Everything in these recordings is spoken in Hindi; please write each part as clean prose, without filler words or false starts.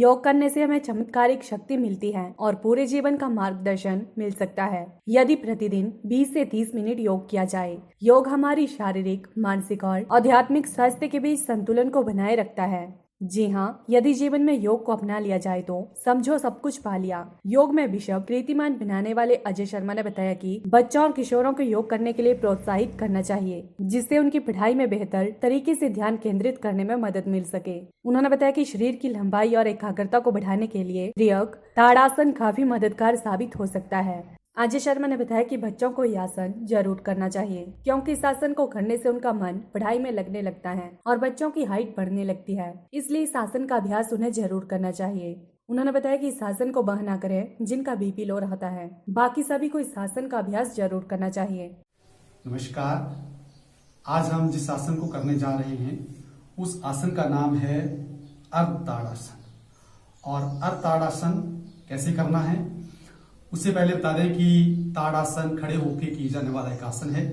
योग करने से हमें चमत्कारिक शक्ति मिलती है और पूरे जीवन का मार्गदर्शन मिल सकता है यदि प्रतिदिन 20 से 30 मिनट योग किया जाए। योग हमारी शारीरिक, मानसिक और आध्यात्मिक स्वास्थ्य के बीच संतुलन को बनाए रखता है। जी हाँ, यदि जीवन में योग को अपना लिया जाए तो समझो सब कुछ पा लिया। योग में बिशप कीर्तिमान बनाने वाले अजय शर्मा ने बताया कि बच्चों और किशोरों को योग करने के लिए प्रोत्साहित करना चाहिए, जिससे उनकी पढ़ाई में बेहतर तरीके से ध्यान केंद्रित करने में मदद मिल सके। उन्होंने बताया कि शरीर की लंबाई और एकाग्रता को बढ़ाने के लिए त्रियक ताड़ासन काफी मददगार साबित हो सकता है। अजय शर्मा ने बताया कि बच्चों को यह आसन जरूर करना चाहिए, क्योंकि इस आसन को करने से उनका मन पढ़ाई में लगने लगता है और बच्चों की हाइट बढ़ने लगती है, इसलिए इस आसन का अभ्यास उन्हें जरूर करना चाहिए। उन्होंने बताया कि इस आसन को वह ना करें जिनका बीपी लो रहता है, बाकी सभी को इस आसन का अभ्यास जरूर करना चाहिए। नमस्कार, आज हम जिस आसन को करने जा रहे हैं उस आसन का नाम है अर्ध ताड़ासन। और अर्ध ताड़ासन कैसे करना है उससे पहले बता दें कि ताड़ासन खड़े होकर की जाने वाला एक आसन है,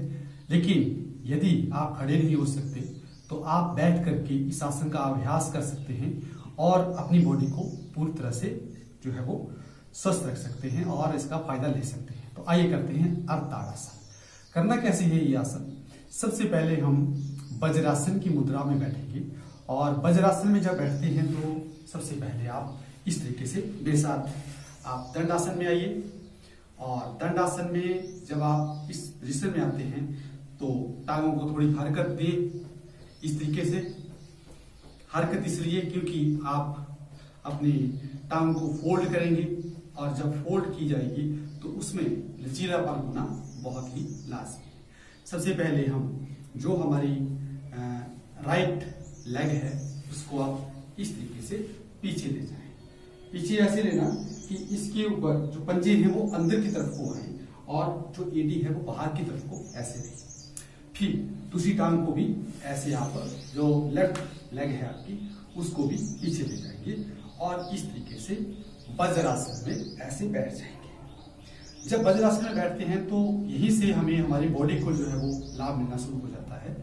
लेकिन यदि आप खड़े नहीं हो सकते तो आप बैठ करके इस आसन का अभ्यास कर सकते हैं और अपनी बॉडी को पूरी तरह से जो है वो स्वस्थ रख सकते हैं और इसका फायदा ले सकते हैं। तो आइए करते हैं अर्ध ताड़ासन। करना कैसे है ये आसन? सबसे पहले हम वज्रासन की मुद्रा में बैठेंगे और वज्रासन में जब बैठते हैं तो सबसे पहले आप इस तरीके से मेरे साथ आप दंडासन में आइए। और दंडासन में जब आप इस पोजीशन में आते हैं तो टांगों को थोड़ी हरकत दें। इस तरीके से हरकत इसलिए क्योंकि आप अपनी टांग को फोल्ड करेंगे और जब फोल्ड की जाएगी तो उसमें लचीलापन होना बहुत ही लाजमी है। सबसे पहले हम जो हमारी राइट लेग है उसको आप इस तरीके से पीछे ले जाएं। पीछे ऐसे लेना कि इसके ऊपर जो पंजे हैं वो अंदर की तरफ को आए और जो एडी है वो बाहर की तरफ को ऐसे रहे। फिर दूसरी टांग को भी ऐसे आप जो लेफ्ट लेग है आपकी उसको भी पीछे ले जाएंगे और इस तरीके से वज्रासन में ऐसे बैठ जाएंगे। जब वज्रासन में बैठते हैं तो यहीं से हमें हमारी बॉडी को जो है वो लाभ मिलना शुरू हो जाता है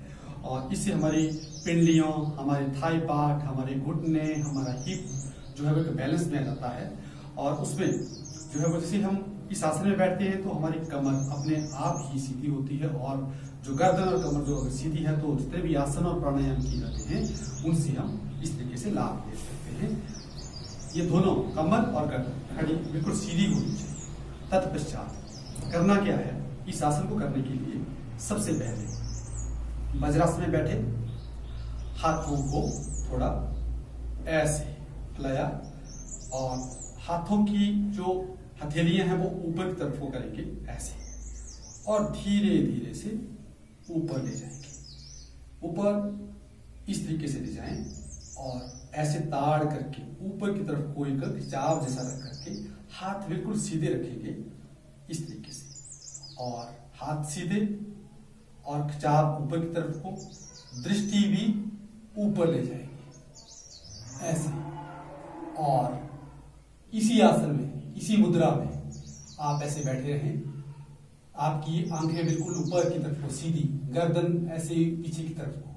और इससे हमारी पिंडलियों, हमारे थाई पार्ट, हमारे घुटने, हमारा हिप जो है वो बैलेंस में आ जाता है। और उसमें जो है वो जैसे हम इस आसन में बैठते हैं तो हमारी कमर अपने आप ही सीधी होती है और जो गर्दन और कमर जो अगर सीधी है तो जितने भी आसन और प्राणायाम किए जाते हैं उनसे हम इस तरीके से लाभ ले सकते हैं। ये दोनों कमर और गर्दन खड़ी बिल्कुल सीधी होनी चाहिए। तत्पश्चात करना क्या है, इस आसन को करने के लिए सबसे पहले वज्रासन में बैठे, हाथों को थोड़ा ऐसे फैलाया और हाथों की जो हथेलियां हैं वो ऊपर की तरफ को करेंगे ऐसे और धीरे धीरे से ऊपर ले जाएंगे। ऊपर इस तरीके से ले जाएं और ऐसे ताड़ करके ऊपर की तरफ कोई कर खिंचाव जैसा रख करके हाथ बिल्कुल सीधे रखेंगे इस तरीके से और हाथ सीधे और खिंचाव ऊपर की तरफ को, दृष्टि भी ऊपर ले जाएंगे ऐसे। और इसी आसन में, इसी मुद्रा में आप ऐसे बैठे रहें। आपकी आंखें बिल्कुल ऊपर की तरफ को सीधी, गर्दन ऐसे पीछे की तरफ को,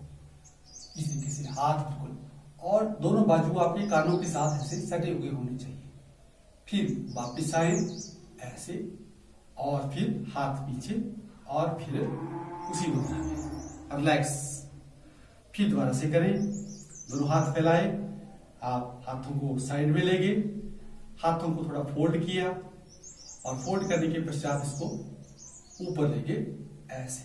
इस तरीके से हाथ बिल्कुल और दोनों बाजू आपके कानों के साथ ऐसे सटे हुए होने चाहिए। फिर वापस आए ऐसे और फिर हाथ पीछे और फिर उसी मुद्रा में रिलैक्स। फिर दोबारा से करें, दोनों हाथ फैलाए, आप हाथों को साइड में लेंगे, हाथों को थोड़ा फोल्ड किया और फोल्ड करने के पश्चात इसको ऊपर लेंगे ऐसे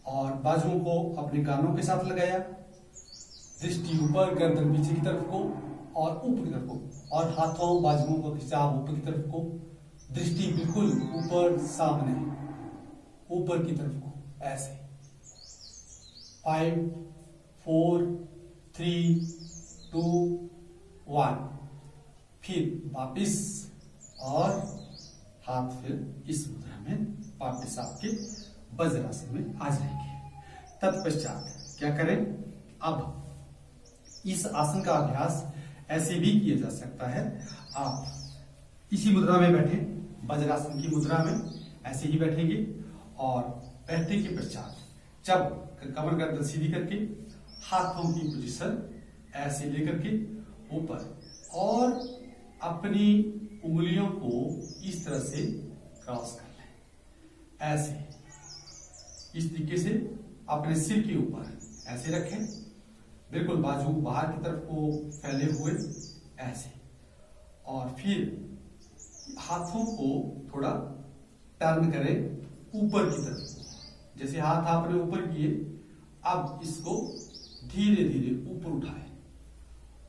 और बाजुओं को अपने कानों के साथ लगाया, दृष्टि ऊपर, गर्दन पीछे की तरफ को और ऊपर की तरफ को और हाथों बाजुओं को खिंचाव ऊपर की तरफ को, दृष्टि बिल्कुल ऊपर सामने ऊपर की तरफ को ऐसे। 5 4 3 2 1। फिर वापिस और हाथ फिर इस मुद्रा में वापिस आपके वज्रासन में आ जाएंगे। तत्पश्चात क्या करें, अब इस आसन का अभ्यास ऐसे भी किया जा सकता है। आप इसी मुद्रा में बैठे, वज्रासन की मुद्रा में ऐसे ही बैठेंगे और बैठने के पश्चात जब कमर गर्दन सीधी करके हाथों की पोजीशन ऐसे लेकर के ऊपर और अपनी उंगलियों को इस तरह से क्रॉस कर लें, ऐसे इस तरीके से अपने सिर के ऊपर ऐसे रखें, बिल्कुल बाजू बाहर की तरफ को फैले हुए ऐसे, और फिर हाथों को थोड़ा टर्न करें ऊपर की तरफ। जैसे हाथ आपने ऊपर किए, अब इसको धीरे धीरे ऊपर उठाएं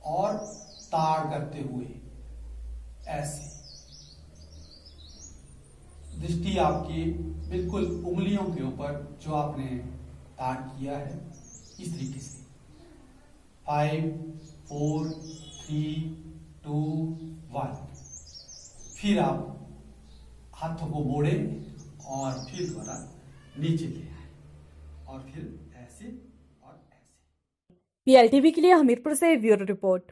और ताड़ करते हुए ऐसे, दृष्टि आपकी बिल्कुल उंगलियों के ऊपर जो आपने ताड़ किया है, इस तरीके से। 5 4 3 2 1। फिर आप हाथों को मोड़ें और फिर दोबारा नीचे ले आए, और फिर ऐसे और ऐसे। PLTV के लिए हमीरपुर से ब्यूरो रिपोर्ट।